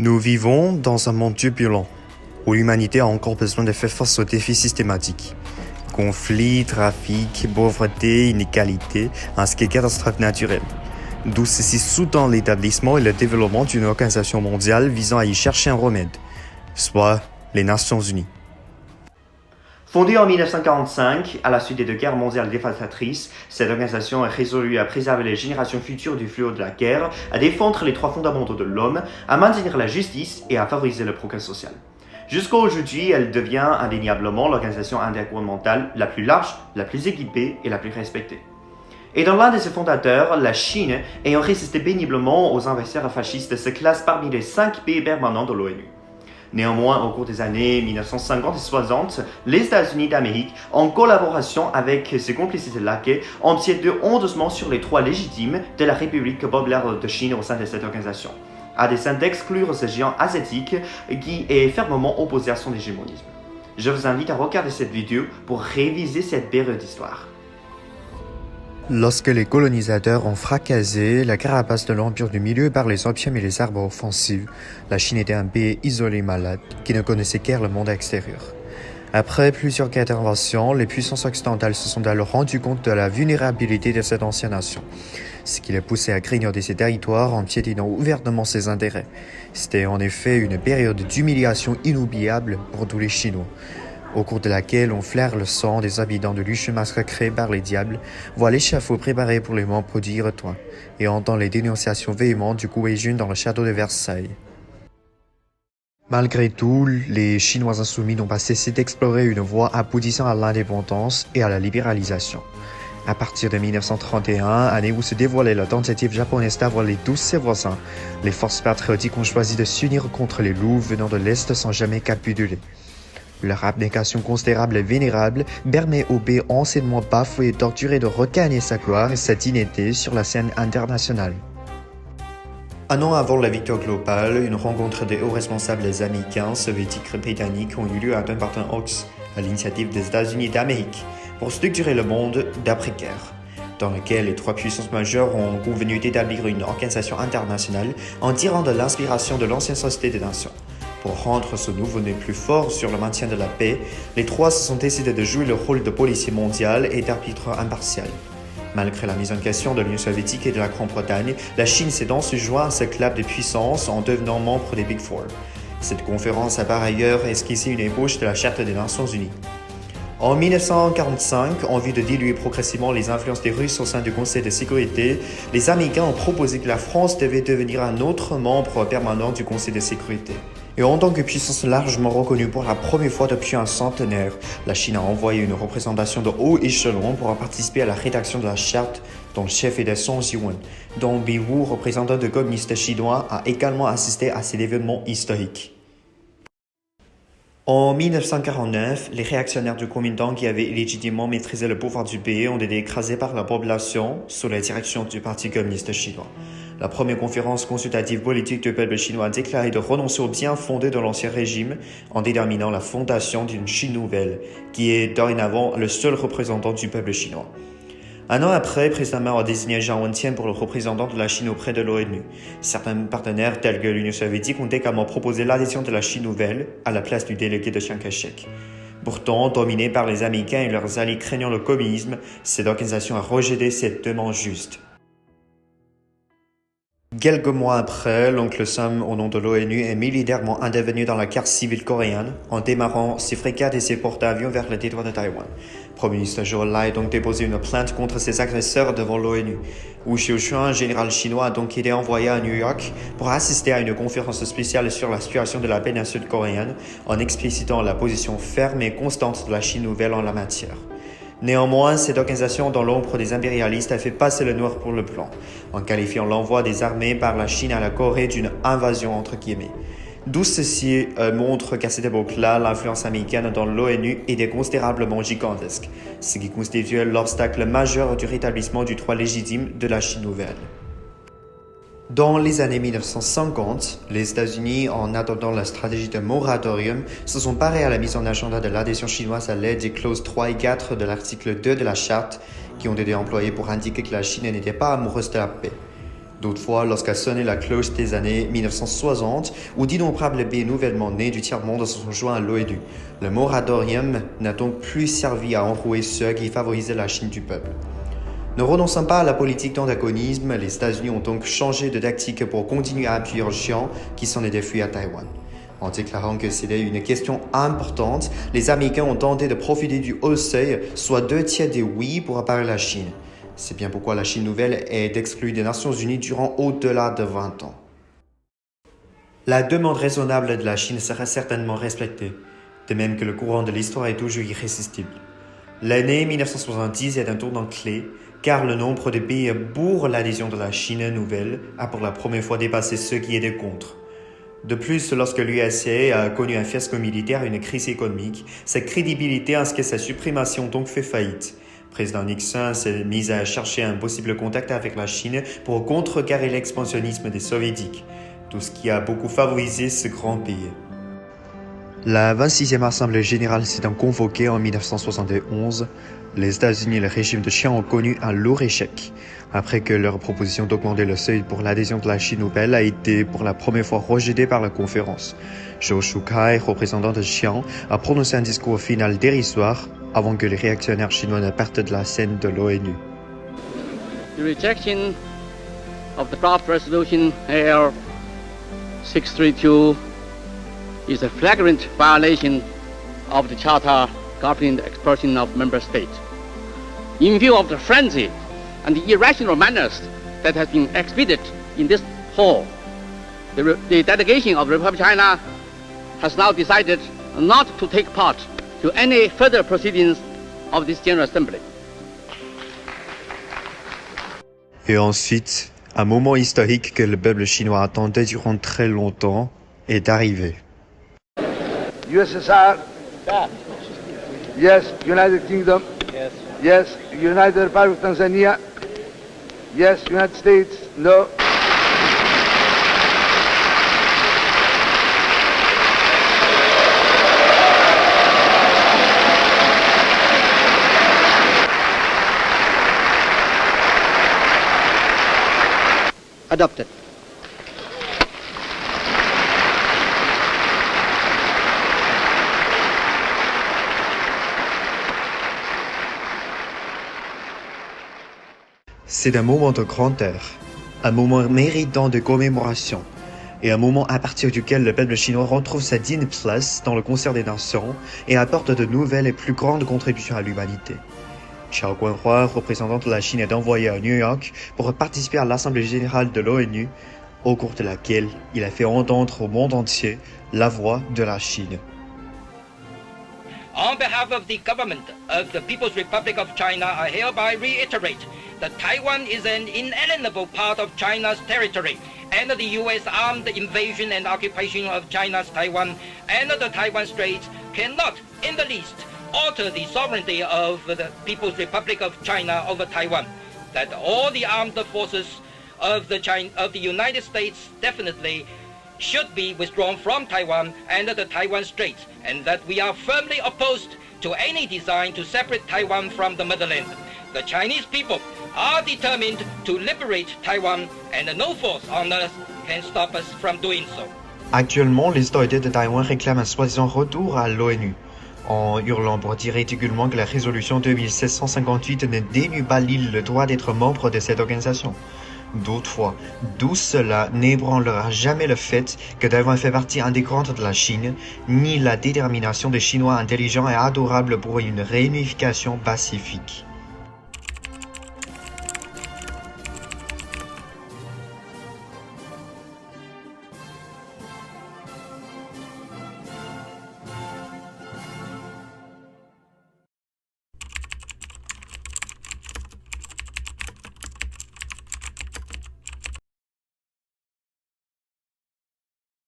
Nous vivons dans un monde turbulent, où l'humanité a encore besoin de faire face aux défis systématiques. Conflits, trafic, pauvreté, inégalité, ainsi que catastrophes naturelles. D'où ceci sous-tend l'établissement et le développement d'une organisation mondiale visant à y chercher un remède, soit les Nations Unies. Fondée en 1945, à la suite des deux guerres mondiales dévastatrices, cette organisation est résolue à préserver les générations futures du fléau de la guerre, à défendre les droits fondamentaux de l'homme, à maintenir la justice et à favoriser le progrès social. Jusqu'à aujourd'hui, elle devient indéniablement l'organisation intergouvernementale la plus large, la plus équipée et la plus respectée. Et dans l'un de ses fondateurs, la Chine, ayant résisté péniblement aux envahisseurs fascistes, se classe parmi les 5 pays permanents de l'ONU. Néanmoins, au cours des années 1950 et 60, les États-Unis d'Amérique, en collaboration avec ses complices laquais, empiètent honteusement sur les droits légitimes de la République populaire de Chine au sein de cette organisation, à dessein d'exclure ce géant asiatique qui est fermement opposé à son hégémonisme. Je vous invite à regarder cette vidéo pour réviser cette période d'histoire. Lorsque les colonisateurs ont fracassé la carapace de l'Empire du Milieu par les opiums et les arbres offensifs, la Chine était un pays isolé malade qui ne connaissait guère le monde extérieur. Après plusieurs interventions, les puissances occidentales se sont alors rendues compte de la vulnérabilité de cette ancienne nation, ce qui les poussait à grignoter ses territoires en piétinant ouvertement ses intérêts. C'était en effet une période d'humiliation inoubliable pour tous les Chinois, au cours de laquelle on flaire le sang des habitants de Luche massacrés par les diables, voit l'échafaud préparé pour les membres du Irotois, et entend les dénonciations véhémentes du Guijun dans le château de Versailles. Malgré tout, les Chinois insoumis n'ont pas cessé d'explorer une voie aboutissant à l'indépendance et à la libéralisation. À partir de 1931, année où se dévoilait la tentative japonaise d'avoler tous ses voisins, les forces patriotiques ont choisi de s'unir contre les loups venant de l'Est sans jamais capituler. Leur abnégation considérable et vénérable permet au pays anciennement bafoué et torturé de regagner sa gloire et sa dignité sur la scène internationale. Un an avant la victoire globale, une rencontre des hauts responsables américains, soviétiques et britanniques ont eu lieu à Dumbarton Oaks, à l'initiative des États-Unis d'Amérique, pour structurer le monde d'après-guerre, dans lequel les trois puissances majeures ont convenu d'établir une organisation internationale en tirant de l'inspiration de l'ancienne Société des Nations. Pour rendre ce nouveau-né plus fort sur le maintien de la paix, les trois se sont décidés de jouer le rôle de policier mondial et d'arbitre impartial. Malgré la mise en question de l'Union soviétique et de la Grande-Bretagne, la Chine s'est donc joint à ce club de puissance en devenant membre des Big Four. Cette conférence a par ailleurs esquissé une ébauche de la Charte des Nations Unies. En 1945, en vue de diluer progressivement les influences des Russes au sein du Conseil de sécurité, les Américains ont proposé que la France devait devenir un autre membre permanent du Conseil de sécurité. Et en tant que puissance largement reconnue pour la première fois depuis un centenaire, la Chine a envoyé une représentation de haut échelon pour participer à la rédaction de la charte, dont le chef était Song Ji-won, dont Bi-Wu, représentant de communistes chinois, a également assisté à cet événement historique. En 1949, les réactionnaires du Kuomintang qui avaient légitimement maîtrisé le pouvoir du pays ont été écrasés par la population sous la direction du Parti communiste chinois. La première conférence consultative politique du peuple chinois a déclaré de renoncer au bien fondé de l'ancien régime en déterminant la fondation d'une Chine nouvelle, qui est dorénavant le seul représentant du peuple chinois. Un an après, le président Mao a désigné Jiang Wentian pour le représentant de la Chine auprès de l'ONU. Certains partenaires tels que l'Union soviétique ont également proposé l'adhésion de la Chine nouvelle à la place du délégué de Chiang Kai-shek. Pourtant, dominée par les Américains et leurs alliés craignant le communisme, cette organisation a rejeté cette demande juste. Quelques mois après, l'oncle Sam, au nom de l'ONU, est militairement intervenu dans la guerre civile coréenne en démarrant ses frégates et ses porte-avions vers le détroit de Taïwan. Le Premier ministre Zhou Enlai a donc déposé une plainte contre ses agresseurs devant l'ONU. Wu Xiaoshuan, général chinois, a donc été envoyé à New York pour assister à une conférence spéciale sur la situation de la péninsule coréenne en explicitant la position ferme et constante de la Chine nouvelle en la matière. Néanmoins, cette organisation dans l'ombre des impérialistes a fait passer le noir pour le blanc, en qualifiant l'envoi des armées par la Chine à la Corée d'une « invasion » entre guillemets. D'où ceci montre qu'à cette époque-là, l'influence américaine dans l'ONU était considérablement gigantesque, ce qui constituait l'obstacle majeur du rétablissement du droit légitime de la Chine nouvelle. Dans les années 1950, les États-Unis, en adoptant la stratégie de moratorium, se sont parés à la mise en agenda de l'adhésion chinoise à l'aide des clauses 3 et 4 de l'article 2 de la charte, qui ont été employées pour indiquer que la Chine n'était pas amoureuse de la paix. D'autres fois, lorsqu'a sonné la cloche des années 1960, où d'innombrables pays nouvellement nés du tiers-monde se sont joints à l'ONU, le moratorium n'a donc plus servi à enrouer ceux qui favorisaient la Chine du peuple. Ne renonçant pas à la politique d'antagonisme, les États-Unis ont donc changé de tactique pour continuer à appuyer le Xi'an qui s'en était fui à Taïwan. En déclarant que c'était une question importante, les Américains ont tenté de profiter du haut seuil, soit 2/3 des oui pour apparaître la Chine. C'est bien pourquoi la Chine nouvelle est exclue des Nations Unies durant au-delà de 20 ans. La demande raisonnable de la Chine sera certainement respectée, de même que le courant de l'histoire est toujours irrésistible. L'année 1970 est un tournant clé, car le nombre de pays pour l'adhésion de la Chine nouvelle a pour la première fois dépassé ceux qui étaient contre. De plus, lorsque l'USA a connu un fiasco militaire et une crise économique, sa crédibilité ainsi que sa suprématie ont donc fait faillite. Le président Nixon s'est mis à chercher un possible contact avec la Chine pour contrecarrer l'expansionnisme des soviétiques, tout ce qui a beaucoup favorisé ce grand pays. La 26e Assemblée générale s'est donc convoquée en 1971. Les États-Unis et le régime de Chiang ont connu un lourd échec, après que leur proposition d'augmenter le seuil pour l'adhésion de la Chine nouvelle a été pour la première fois rejetée par la conférence. Zhou Shukai, représentant de Chiang, a prononcé un discours final dérisoire avant que les réactionnaires chinois ne partent de la scène de l'ONU. The rejection of the draft resolution AL 632 is a flagrant violation of the Charter governing the expulsion of member states. In view of the frenzy and the irrational manners that has been exhibited in this hall, the delegation of the Republic of China has now decided not to take part to any further proceedings of this General Assembly. Et ensuite, un moment historique que le peuple chinois attendait durant très longtemps est arrivé. USSR. Yes. United Kingdom. Yes. Yes. United Republic of Tanzania. Yes. United States. No. Adopted. C'est un moment de grandeur, un moment méritant de commémoration, et un moment à partir duquel le peuple chinois retrouve sa digne place dans le concert des nations et apporte de nouvelles et plus grandes contributions à l'humanité. Xiao Guanhua, représentant de la Chine, est envoyé à New York pour participer à l'Assemblée générale de l'ONU, au cours de laquelle il a fait entendre au monde entier la voix de la Chine. On behalf of the government of the People's Republic of China, I hereby reiterate that Taiwan is an inalienable part of China's territory, and the U.S. armed invasion and occupation of China's Taiwan and the Taiwan Straits cannot in the least alter the sovereignty of the People's Republic of China over Taiwan. That all the armed forces of the United States definitely should be withdrawn from Taiwan and the Taiwan Straits, and that we are firmly opposed to any design to separate Taiwan from the motherland. The Chinese people are determined to liberate Taiwan, and no force on earth can stop us from doing so. Actuellement, les autorités de Taïwan réclament un soi-disant retour à l'ONU, en hurlant pour dire ridiculement que la résolution 2758 ne dénue pas l'île le droit d'être membre de cette organisation. D'autres fois, d'où cela n'ébranlera jamais le fait que Taïwan fait partie intégrante de la Chine, ni la détermination des Chinois intelligents et adorables pour une réunification pacifique.